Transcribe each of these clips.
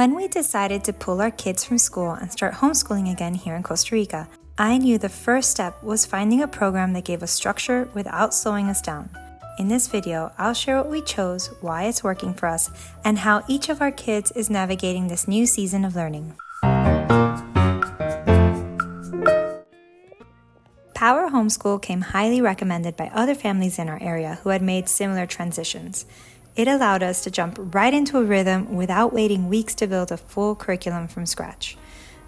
When we decided to pull our kids from school and start homeschooling again here in Costa Rica, I knew the first step was finding a program that gave us structure without slowing us down. In this video, I'll share what we chose, why it's working for us, and how each of our kids is navigating this new season of learning. Power Homeschool came highly recommended by other families in our area who had made similar transitions. It allowed us to jump right into a rhythm without waiting weeks to build a full curriculum from scratch.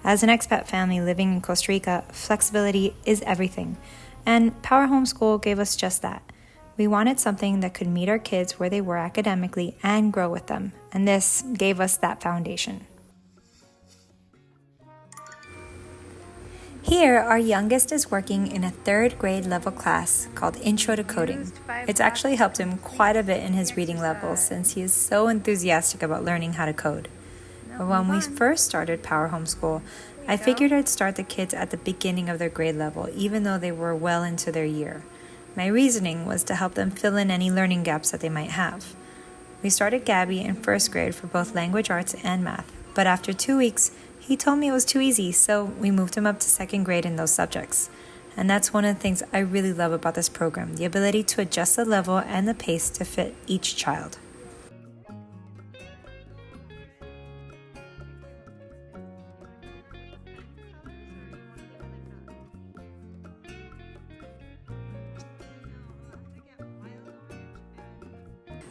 As an expat family living in Costa Rica, flexibility is everything, and Power Homeschool gave us just that. We wanted something that could meet our kids where they were academically and grow with them, and this gave us that foundation. Here, our youngest is working in a 3rd grade level class called Intro to Coding. It's actually helped him quite a bit in his reading levels since he is so enthusiastic about learning how to code. But when we first started Power Homeschool, I figured I'd start the kids at the beginning of their grade level, even though they were well into their year. My reasoning was to help them fill in any learning gaps that they might have. We started Gabby in 1st grade for both language arts and math, but after 2 weeks, he told me it was too easy, so we moved him up to 2nd grade in those subjects. And that's one of the things I really love about this program, the ability to adjust the level and the pace to fit each child.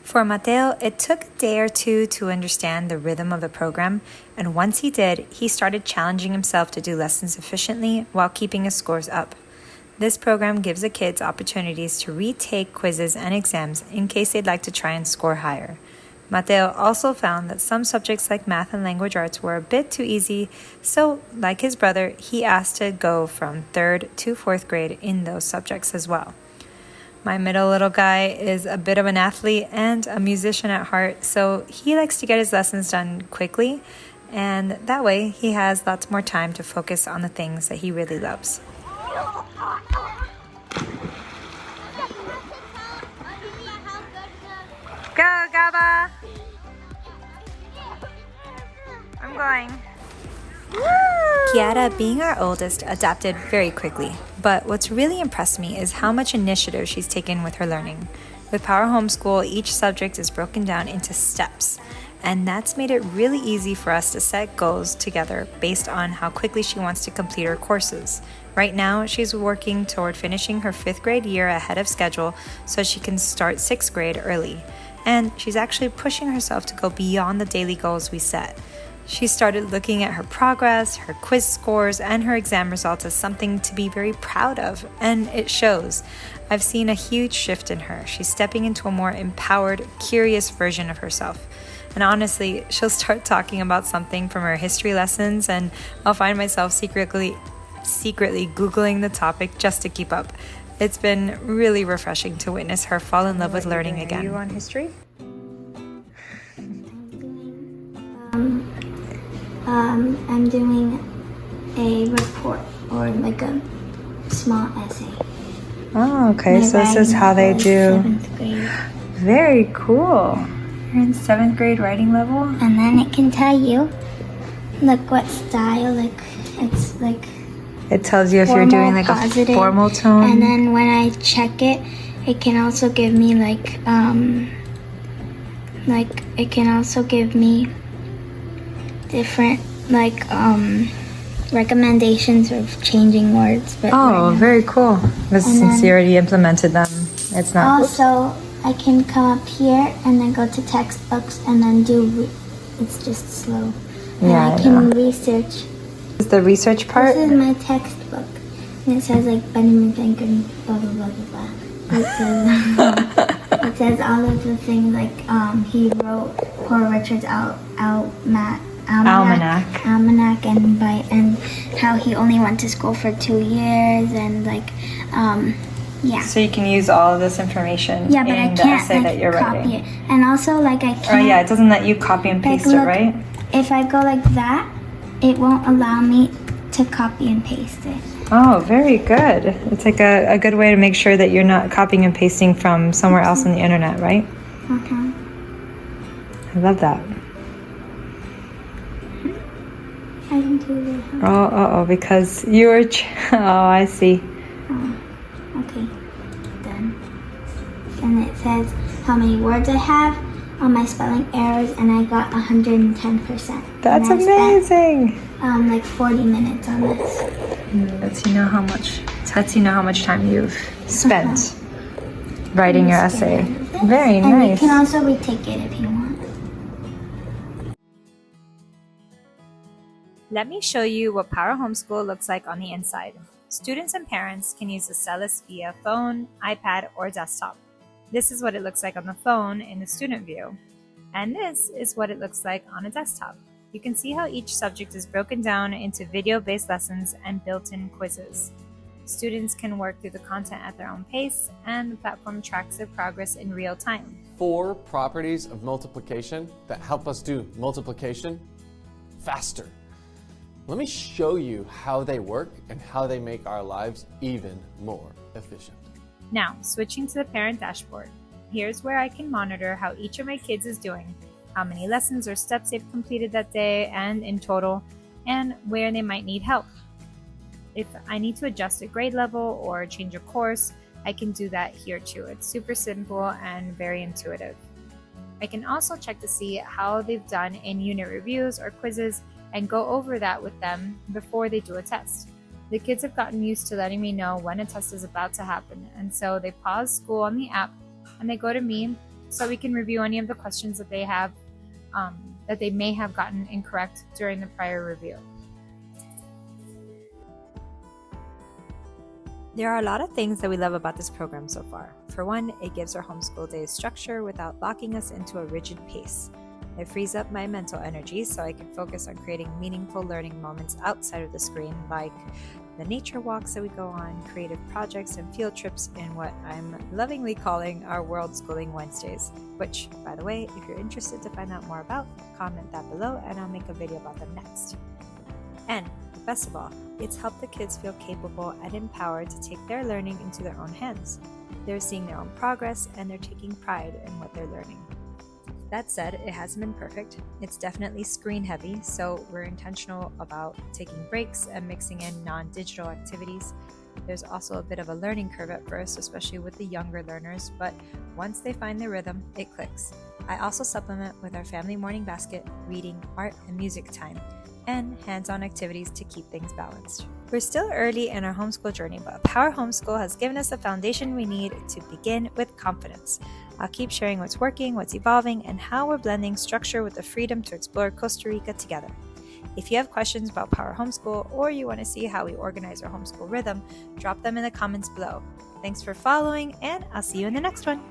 For Mateo, it took a day or two to understand the rhythm of the program, and once he did, he started challenging himself to do lessons efficiently while keeping his scores up. This program gives the kids opportunities to retake quizzes and exams in case they'd like to try and score higher. Mateo also found that some subjects like math and language arts were a bit too easy, so like his brother, he asked to go from 3rd to 4th grade in those subjects as well. My middle little guy is a bit of an athlete and a musician at heart, so he likes to get his lessons done quickly, and that way he has lots more time to focus on the things that he really loves. Go, Gabba! I'm going. Chiara, being our oldest, adapted very quickly, but what's really impressed me is how much initiative she's taken with her learning. With Power Homeschool, each subject is broken down into steps, and that's made it really easy for us to set goals together based on how quickly she wants to complete her courses. Right now, she's working toward finishing her 5th grade year ahead of schedule so she can start 6th grade early, and she's actually pushing herself to go beyond the daily goals we set. She started looking at her progress, her quiz scores, and her exam results as something to be very proud of, and it shows. I've seen a huge shift in her. She's stepping into a more empowered, curious version of herself. And honestly, she'll start talking about something from her history lessons, and I'll find myself secretly Googling the topic just to keep up. It's been really refreshing to witness her fall in love with learning again. Are you on history? I'm doing a report or like a small essay. Oh, okay. So this is how they do. 7th grade. Very cool. You're in 7th grade writing level? And then it can tell you, like what style, like it's like. It tells you if you're doing like positive, a formal tone. And then when I check it, it can also give me it can also give me different recommendations of changing words. But oh, very cool. But since you already implemented them, it's not. Also, I can come up here and then go to textbooks and then it's just slow. Yeah, and I can research. Is the research part? This is my textbook. And it says like Benjamin Franklin, blah, blah, blah, blah, blah. It says all of the things like he wrote Poor Richard's Almanac and how he only went to school for 2 years and yeah. So you can use all of this information in the essay that you're writing. It. And also I can't. Oh yeah, it doesn't let you copy and paste it, right? If I go like that, it won't allow me to copy and paste it. Oh, very good. It's like a good way to make sure that you're not copying and pasting from somewhere else on the internet, right? Okay. I love that. I can do this. Because you were... I see. Oh, okay. Done. And it says how many words I have on my spelling errors, and I got 110%. That's and amazing. Spent, like 40 minutes on this. Lets you know how much time you've spent writing your essay. Very and nice. You can also retake it if you want. Let me show you what Power Homeschool looks like on the inside. Students and parents can use the Cellus via phone, iPad, or desktop. This is what it looks like on the phone in the student view. And this is what it looks like on a desktop. You can see how each subject is broken down into video-based lessons and built-in quizzes. Students can work through the content at their own pace, and the platform tracks their progress in real time. 4 properties of multiplication that help us do multiplication faster. Let me show you how they work and how they make our lives even more efficient. Now, switching to the parent dashboard. Here's where I can monitor how each of my kids is doing, how many lessons or steps they've completed that day and in total, and where they might need help. If I need to adjust a grade level or change a course, I can do that here too. It's super simple and very intuitive. I can also check to see how they've done in unit reviews or quizzes and go over that with them before they do a test. The kids have gotten used to letting me know when a test is about to happen, and so they pause school on the app and they go to me so we can review any of the questions that they have that they may have gotten incorrect during the prior review. There are a lot of things that we love about this program so far. For one, it gives our homeschool days structure without locking us into a rigid pace. It frees up my mental energy so I can focus on creating meaningful learning moments outside of the screen, like the nature walks that we go on, creative projects, and field trips in what I'm lovingly calling our World Schooling Wednesdays, which, by the way, if you're interested to find out more about, comment that below and I'll make a video about them next. And best of all, it's helped the kids feel capable and empowered to take their learning into their own hands. They're seeing their own progress and they're taking pride in what they're learning. That said, it hasn't been perfect. It's definitely screen heavy, so we're intentional about taking breaks and mixing in non-digital activities. There's also a bit of a learning curve at first, especially with the younger learners, but once they find their rhythm, it clicks. I also supplement with our family morning basket, reading, art, and music time, and hands-on activities to keep things balanced. We're still early in our homeschool journey, but Power Homeschool has given us the foundation we need to begin with confidence. I'll keep sharing what's working, what's evolving, and how we're blending structure with the freedom to explore Costa Rica together. If you have questions about Power Homeschool or you want to see how we organize our homeschool rhythm, drop them in the comments below. Thanks for following, and I'll see you in the next one.